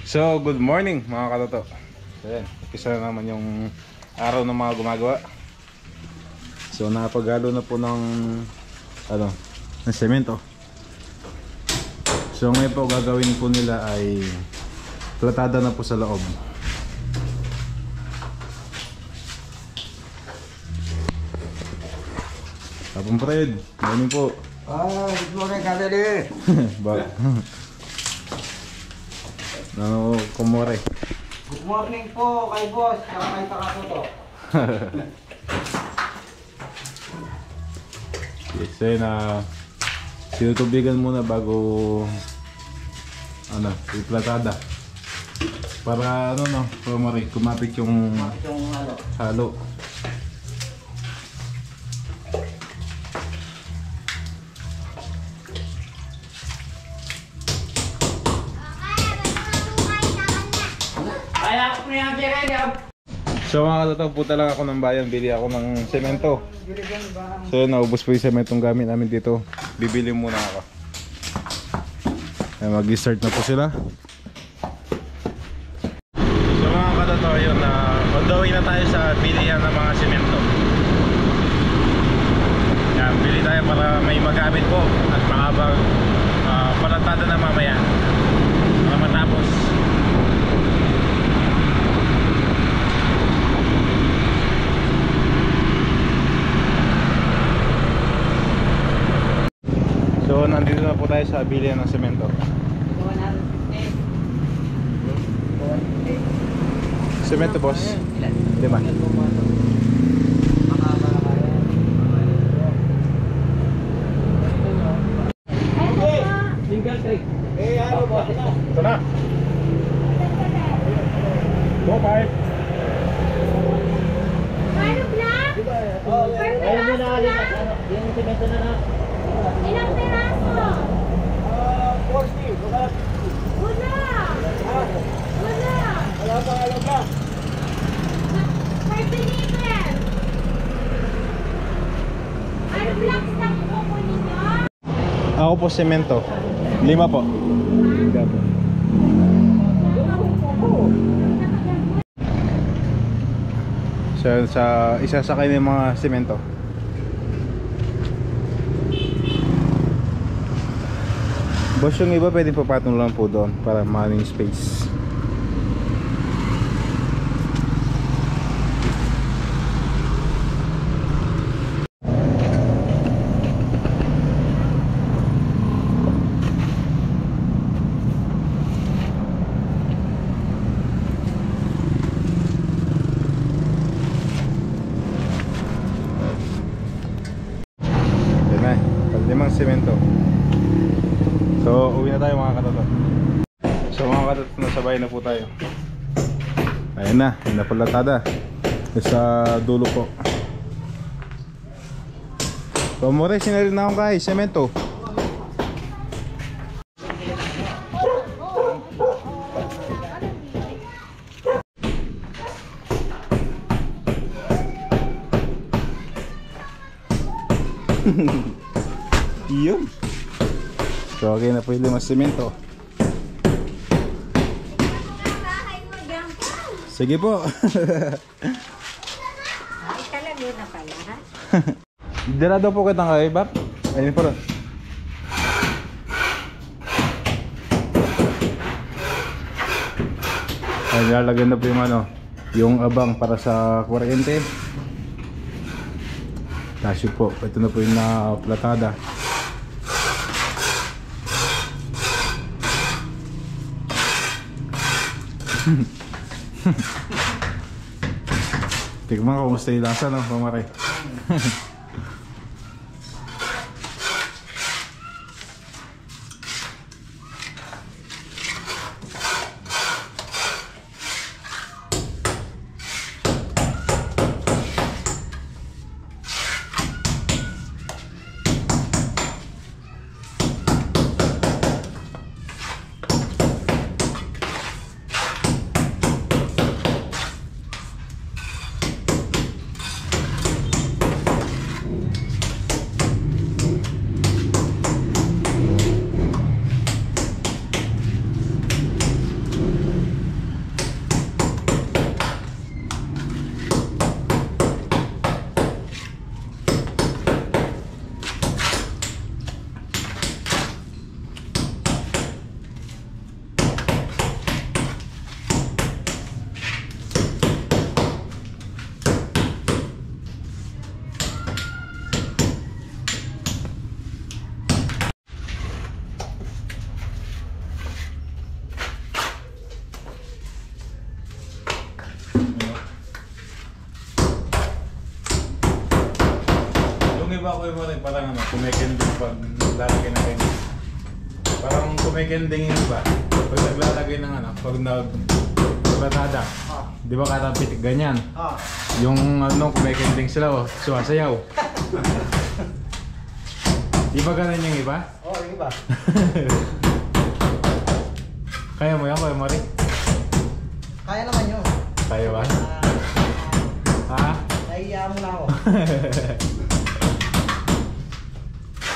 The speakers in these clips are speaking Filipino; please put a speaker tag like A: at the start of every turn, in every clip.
A: So, good morning mga katoto. So, yan, umpisa na naman yung araw ng mga gumagawa. So, nakapagalo na po ng semento. So, ngayon po gagawin po nila ay platada na po sa loob. Tapong Fred, morning po.
B: Good morning, Kadali.
A: Bak. No, kumore.
B: Good morning po kay boss, saka kay Takatoto.
A: Yes, na sinutubigan muna bago iplatada. Para kumare, kumapit yung halo. So mga katoto, punta lang ako ng bayan, bili ako ng semento. So yun, naubos po yung sementong gamit namin dito. Bibili muna ako. Mag-start na po sila. So mga katoto, yun, on the way na tayo sa bilihan ng mga semento. Yan, bili tayo para may magamit po at makabang palatada na mamaya para matapos. So nandito na po tayo sa bilihan ng semento. Semento boss. 5.
B: Single trick. Ano po?
A: Ito na. 2, 5.
C: Ano black?
B: Ayun mo na alin. Yung semento na na.
C: Ilang piraso?
B: 40.
C: Wala! Wala!
B: Wala pa, alam ka.
C: 30 liters! Ano black stock po po ninyo?
A: Ako po semento. 5 po. So sa isasakay ng mga semento. Boss, yung iba pwede papatong lang po doon para maraming space. Yan na, 5 semento. So, uwi na tayo mga katoto. So mga katoto, nasabay na po tayo. Ayan na, yung napalatada sa dulo po. So more, sinarin na akong kay semento. Yun. So okay na po yung 5 semento. Sige po.
C: Ay, talaga na pala, ha?
A: Dira daw po kitang kay Bap. Ayun po rin. Ay, nilalagyan na po yung abang para sa kuryente. Tapos po, ito na po yung platada. Tignan ko kumusta yung lasa, no, pamare. ba Kuya Mari, parang ano, kumikending pag naglalagay ng candy. Parang kumikending yung iba. Pag naglalagay ng ano, pag naglatada. Di ba karang pitik ganyan? Yung ano, kumikending sila oh, sumasayaw. Di ba ganun yung iba?
B: Oo, yung iba.
A: Kaya mo yan Kuya Mari?
B: Kaya naman yun.
A: Kaya ba? Ha?
B: Nahiya mo na ako.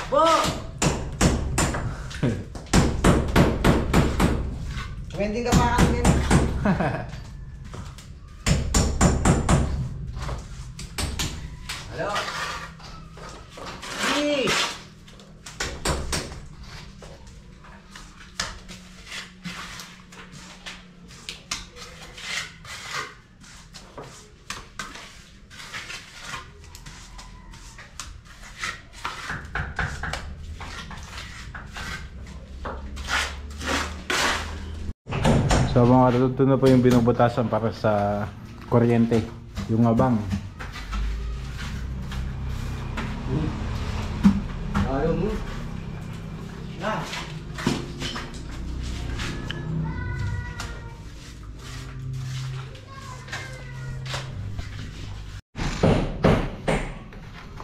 B: Po! Trending ka pa kami din. Hello? Hey!
A: So mga katuto na po yung binubutasan para sa kuryente, yung abang.
B: Ayaw mo. Na!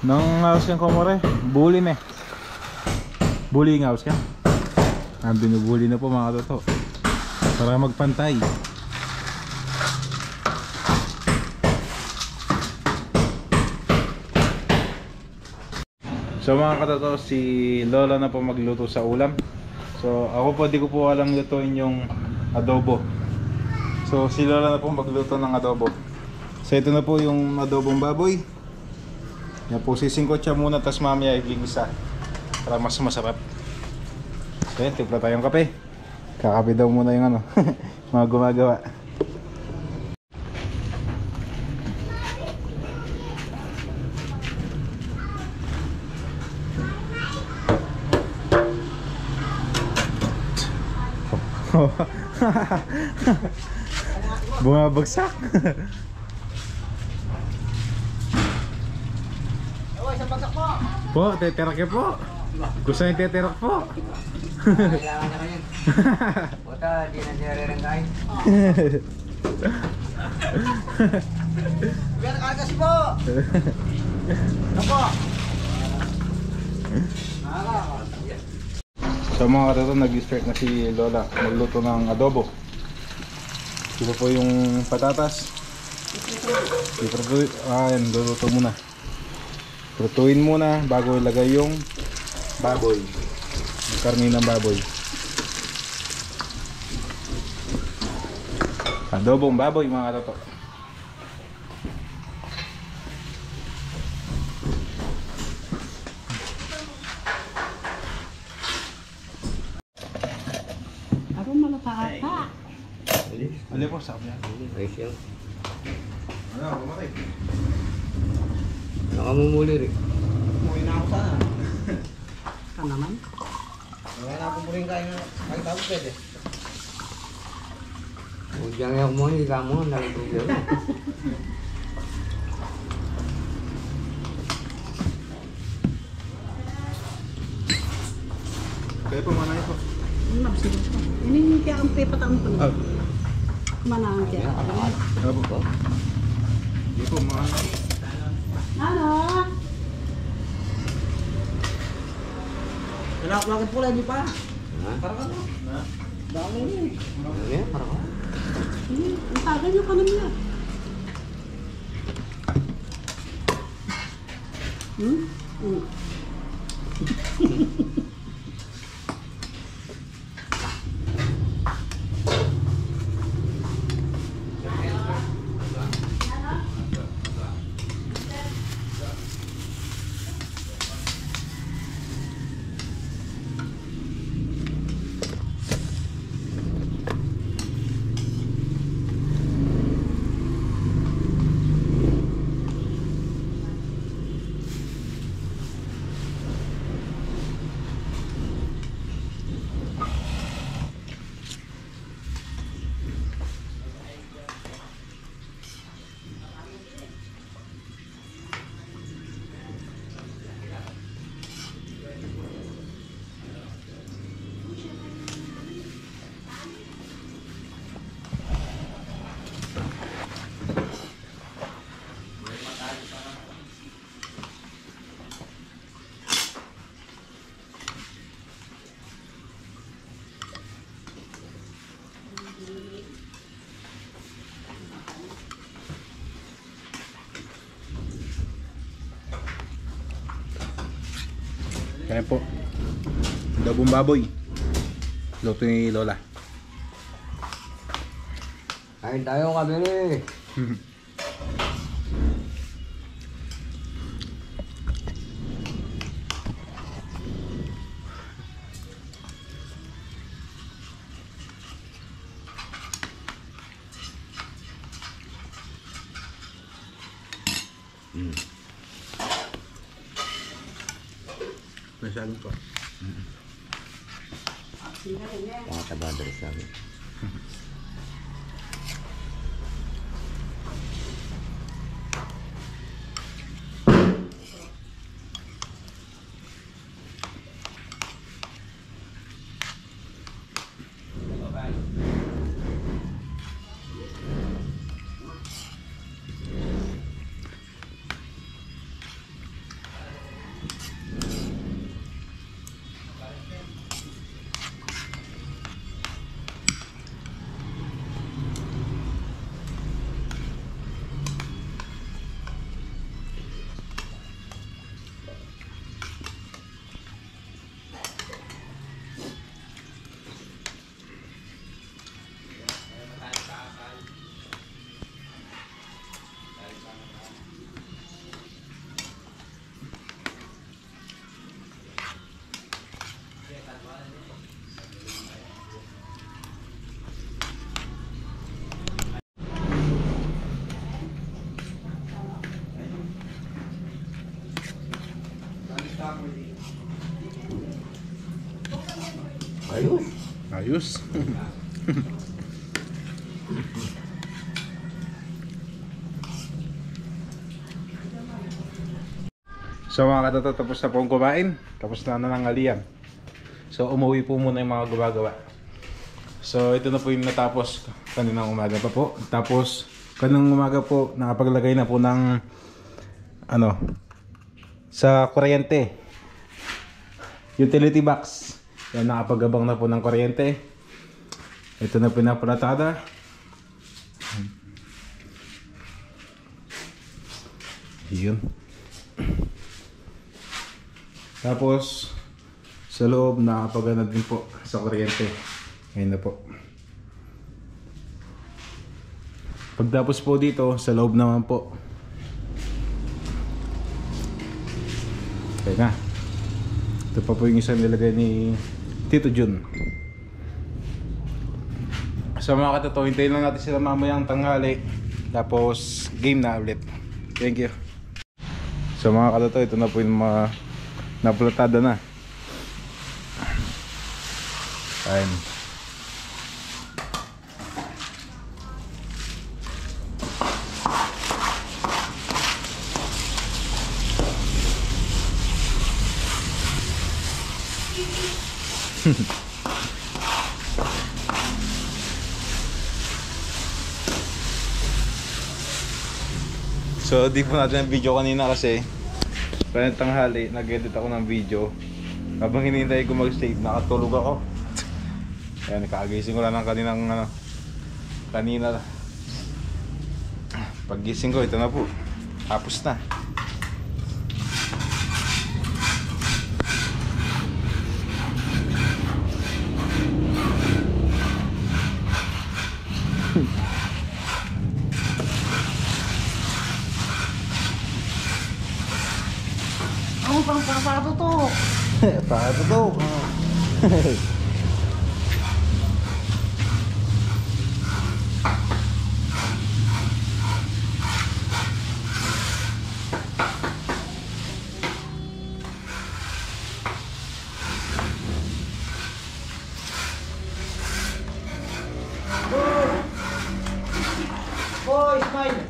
A: Nang house kang Komore, bully me. Bully ng house ka? Binubuli na po mga katuto. Para magpantay. So mga katoto, si Lola na po magluto sa ulam. So ako po di ko po alam lutuin yung adobo. So si Lola na po magluto ng adobo. So ito na po yung adobong baboy. Yan po, sisingkot siya muna, tas mamaya igigisa para mas masarap. So yan, timpla tayong kape. Kakape daw muna yung ano, mga gumagawa. Bumabagsak.
B: Oh, isang bagsak po!
A: Po, teterak ya po. Gusto niyo teterak po.
B: Kailangan na kayo. Buta, di na siya rirengkain. Biar kasi po! Ano po?
A: So mga katoto, nag-start na si Lola magluto ng adobo. Ito po yung patatas. Ayan, luluto muna. Prutuin muna bago ilagay yung baboy. Yung karni ng baboy. Adobong baboy mga katoto.
C: Ako malapaka.
A: Ano po sabi yan?
B: Rachel,
A: Ano, kumatay.
B: nakamumuli rin. Umuwi na ako sana.
C: Ka naman.
B: Ngayon na akong muling kain kahit ako pwede.
D: Huwag yang yung mo, hindi ka mo, nalagugil.
A: Kaya po manay po.
C: Mabsilo ko. Ini kaya ang pepatang po.
A: Ah,
C: Manang kaya.
A: ano po? Hindi po manay.
C: Ano?
B: Bakit pula di pa?
D: Ha?
B: Para ka to. Dami rin.
D: Ano yan? Para ko?
C: Ang tagal nyo ka naman.
A: Kaya po. Adobong baboy. Luto ni Lola.
D: Kain tayo kabili.
A: Masyadong po.
D: Mga taba dari sa amin. Ayos.
A: Ayos. So mga katoto, tapos na pong kumain. Tapos na nanangalian. So umuwi po muna yung mga gumagawa. So ito na po yung natapos kaninang umaga pa po. Tapos kaninang umaga po nakapaglagay na po ng ano sa kuryente. Utility box. Yan, nakapagabang na po ng kuryente. Ito na pinapalatada. Yun. Tapos sa loob nakapagana din po sa kuryente. Ngayon na po. Pagtapos po dito sa loob naman po. Okay na. Ito pa po yung isang nilagay ni Tito Jun. So mga katoto, hintayin lang natin sila mamayang tanghali. Tapos game na ulit. Thank you. So mga katoto, ito na po yung mga napulatada na. Ayun. So di po natin ang video kanina kasi parang tanghali, nag-edit ako ng video. Habang hinihintay ko mag-save, nakatulog ako. Kaya nakagising ko lang ng kanina. Paggising ko, ito na po. Tapos na.
C: Paano to?
A: Paano to?
B: Boy, smile!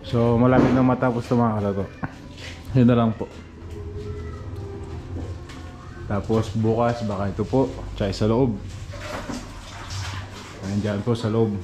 A: So malapit na matapos ito mga kalato. Yun na lang po. Tapos bukas baka ito po, tsaka sa loob. Ayan dyan po sa loob.